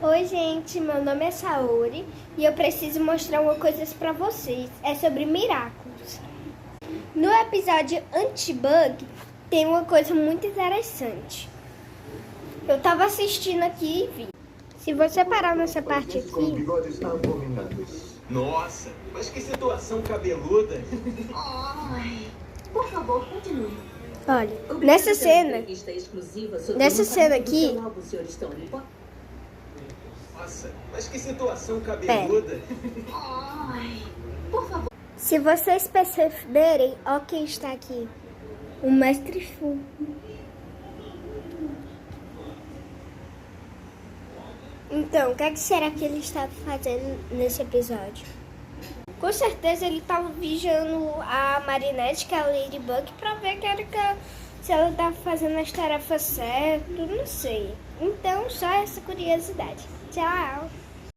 Oi, gente, meu nome é Saori e eu preciso mostrar uma coisa pra vocês. É sobre Miraculous. No episódio Anti-Bug tem uma coisa muito interessante. Eu tava assistindo aqui e vi. Se você parar nessa parte aqui... Nossa, mas que situação cabeluda. Ai, por favor, continue. Olha, nessa cena aqui... Nossa, mas que situação cabeluda. Ai, por favor. Se vocês perceberem, ó quem está aqui. O Mestre Fu. Então, o que será que ele está fazendo nesse episódio? Com certeza ele estava vigiando a Marinette, que é a Ladybug, para ver se ela estava fazendo as tarefas certas, não sei. Então, só essa curiosidade. Tchau!